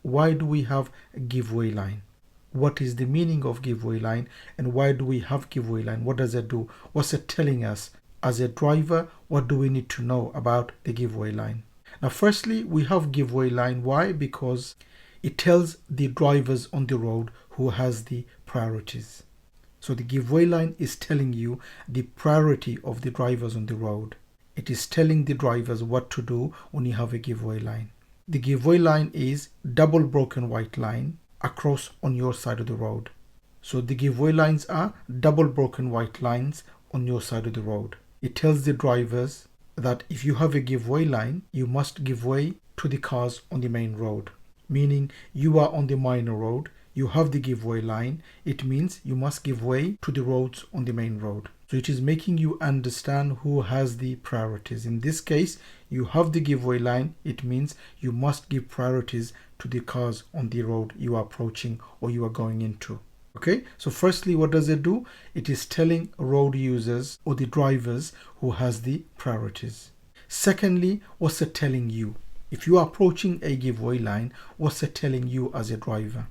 why do we have a giveaway line? What is the meaning of giveaway line, and why do we have giveaway line? What does it do? What's it telling us? As a driver, what do we need to know about the giveaway line? Now, firstly, we have giveaway line. Why? Because it tells the drivers on the road who has the priorities. So the giveaway line is telling you the priority of the drivers on the road. It is telling the drivers what to do when you have a giveaway line. The giveaway line is double broken white line across on your side of the road. So the giveaway lines are double broken white lines on your side of the road. It tells the drivers that if you have a giveaway line, you must give way to the cars on the main road. Meaning you are on the minor road, you have the giveaway line, it means you must give way to the roads on the main road. So it is making you understand who has the priorities. In this case, you have the giveaway line, it means you must give priorities to the cars on the road you are approaching or you are going into. Okay, so firstly, what does it do? It is telling road users or the drivers who has the priorities. Secondly, what's it telling you? If you are approaching a giveaway line, what's it telling you as a driver?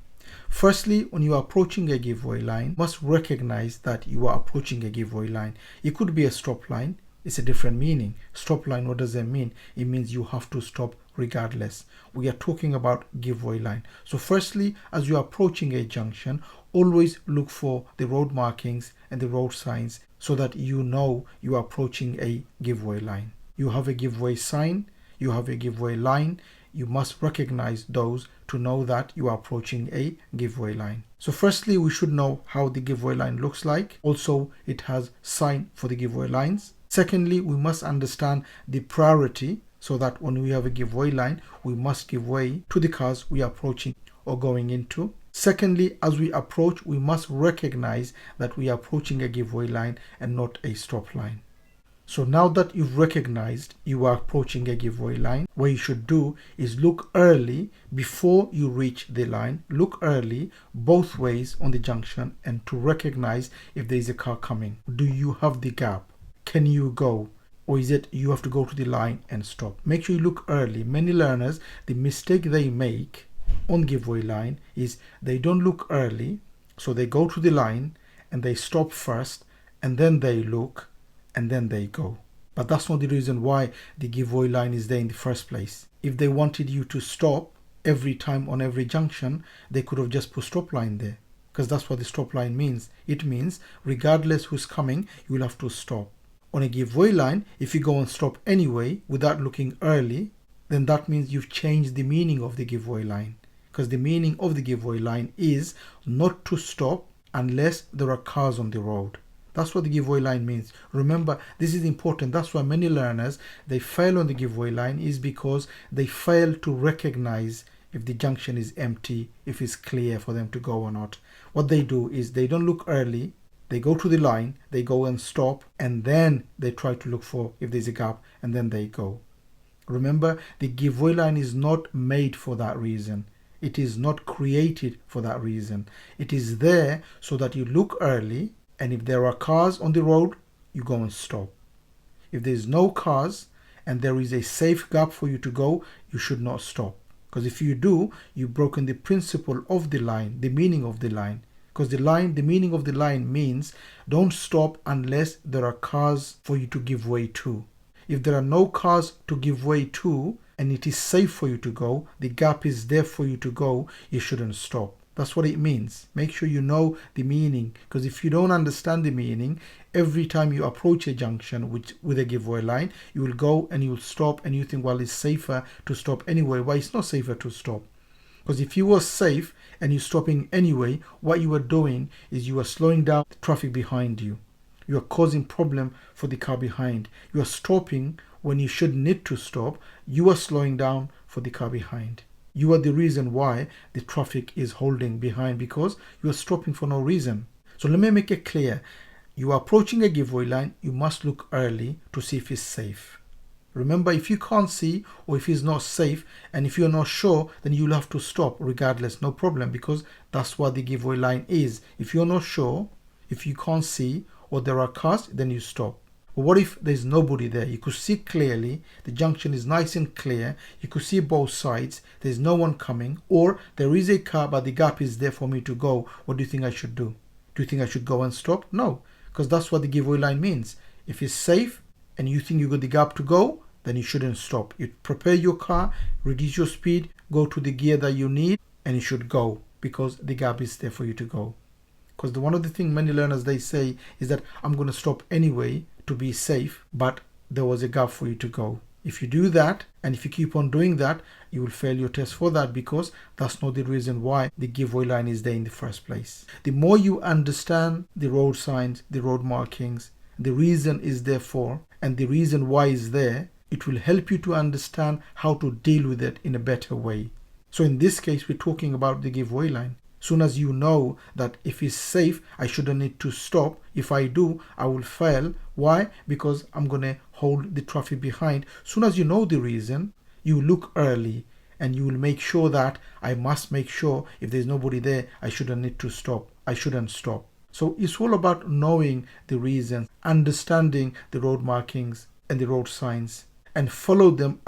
Firstly, when you are approaching a giveaway line, you must recognize that you are approaching a giveaway line. It could be a stop line. It's a different meaning. Stop line, what does that mean? It means you have to stop regardless. We are talking about giveaway line. So firstly, as you are approaching a junction, always look for the road markings and the road signs so that you know you are approaching a giveaway line. You have a giveaway sign, you have a giveaway line. You must recognize those to know that you are approaching a giveaway line. So firstly, we should know how the giveaway line looks like. Also, it has sign for the giveaway lines. Secondly, we must understand the priority so that when we have a giveaway line, we must give way to the cars we are approaching or going into. Secondly, as we approach, we must recognize that we are approaching a giveaway line and not a stop line. So now that you've recognized you are approaching a giveaway line, what you should do is look early before you reach the line. Look early both ways on the junction and to recognize if there is a car coming. Do you have the gap? Can you go? Or is it you have to go to the line and stop? Make sure you look early. Many learners, the mistake they make on giveaway line is they don't look early. So they go to the line and they stop first and then they look and then they go. But that's not the reason why the giveaway line is there in the first place. If they wanted you to stop every time on every junction, they could have just put stop line there, because that's what the stop line means. It means regardless who's coming, you will have to stop. On a giveaway line, if you go and stop anyway without looking early, then that means you've changed the meaning of the giveaway line, because the meaning of the giveaway line is not to stop unless there are cars on the road. That's what the giveaway line means. Remember, this is important. That's why many learners, they fail on the giveaway line, is because they fail to recognize if the junction is empty, if it's clear for them to go or not. What they do is they don't look early, they go to the line, they go and stop, and then they try to look for if there's a gap, and then they go. Remember, the giveaway line is not made for that reason. It is not created for that reason. It is there so that you look early, and if there are cars on the road, you go and stop. If there's no cars and there is a safe gap for you to go, you should not stop. Because if you do, you've broken the principle of the line, the meaning of the line. Because the meaning of the line means don't stop unless there are cars for you to give way to. If there are no cars to give way to and it is safe for you to go, the gap is there for you to go, you shouldn't stop. That's what it means. Make sure you know the meaning, because if you don't understand the meaning, every time you approach a junction with a giveaway line, you will go and you'll stop and you think, well, it's safer to stop anyway. Why it's not safer to stop? Because if you were safe and you're stopping anyway, what you are doing is you are slowing down the traffic behind you. You are causing problem for the car behind. You are stopping when you should need to stop. You are slowing down for the car behind. You are the reason why the traffic is holding behind, because you are stopping for no reason. So let me make it clear. You are approaching a giveaway line, you must look early to see if it's safe. Remember, if you can't see or if it's not safe and if you're not sure, then you'll have to stop regardless, no problem, because that's what the giveaway line is. If you're not sure, if you can't see or there are cars, then you stop. But what if there's nobody there? You could see clearly, the junction is nice and clear, you could see both sides, there's no one coming, or there is a car but the gap is there for me to go. What do you think I should do? Do you think I should go and stop? No, because that's what the giveaway line means. If it's safe and you think you got the gap to go, then you shouldn't stop. You prepare your car, reduce your speed, go to the gear that you need, and you should go because the gap is there for you to go. Because one of the things many learners they say is that I'm going to stop anyway to be safe, but there was a gap for you to go. If you do that, and if you keep on doing that, you will fail your test for that, because that's not the reason why the giveaway line is there in the first place. The more you understand the road signs, the road markings, the reason is there for, and the reason why is there, it will help you to understand how to deal with it in a better way. So in this case, we're talking about the giveaway line. Soon as you know that if it's safe, I shouldn't need to stop. If I do, I will fail. Why? Because I'm going to hold the traffic behind. Soon as you know the reason, you look early and you will make sure that I must make sure if there's nobody there, I shouldn't need to stop. I shouldn't stop. So it's all about knowing the reasons, understanding the road markings and the road signs, and follow them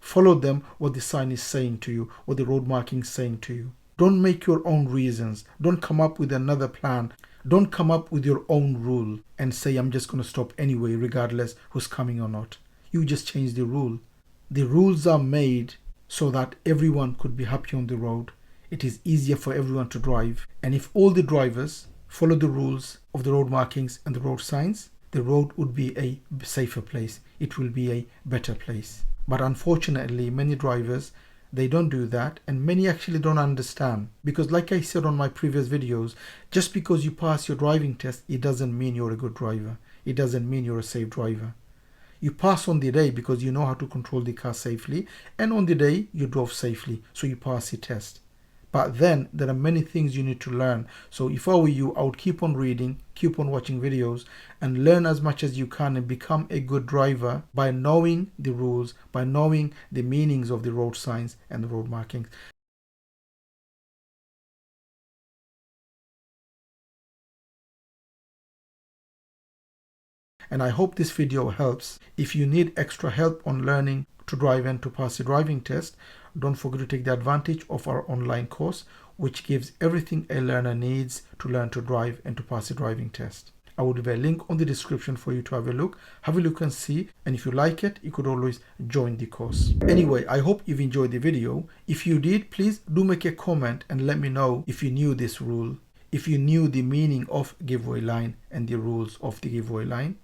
follow them what the sign is saying to you, what the road marking is saying to you. Don't make your own reasons. Don't come up with another plan. Don't come up with your own rule and say, I'm just going to stop anyway, regardless who's coming or not. You just change the rule. The rules are made so that everyone could be happy on the road. It is easier for everyone to drive. And if all the drivers follow the rules of the road markings and the road signs, the road would be a safer place. It will be a better place. But unfortunately, many drivers, they don't do that, and many actually don't understand, because like I said on my previous videos, just because you pass your driving test, it doesn't mean you're a good driver. It doesn't mean you're a safe driver. You pass on the day because you know how to control the car safely, and on the day you drove safely, so you pass the test. But then there are many things you need to learn. So if I were you, I would keep on reading, keep on watching videos, and learn as much as you can and become a good driver by knowing the rules, by knowing the meanings of the road signs and the road markings. And I hope this video helps. If you need extra help on learning to drive and to pass the driving test, don't forget to take the advantage of our online course, which gives everything a learner needs to learn to drive and to pass the driving test. I will leave a link on the description for you to have a look and see, and if you like it, you could always join the course. Anyway, I hope you've enjoyed the video. If you did, please do make a comment and let me know if you knew this rule, if you knew the meaning of giveaway line and the rules of the giveaway line.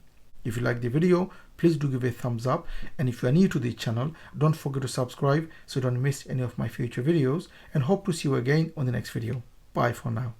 If you like the video, please do give a thumbs up, and if you are new to the channel, don't forget to subscribe so you don't miss any of my future videos, and hope to see you again on the next video. Bye for now.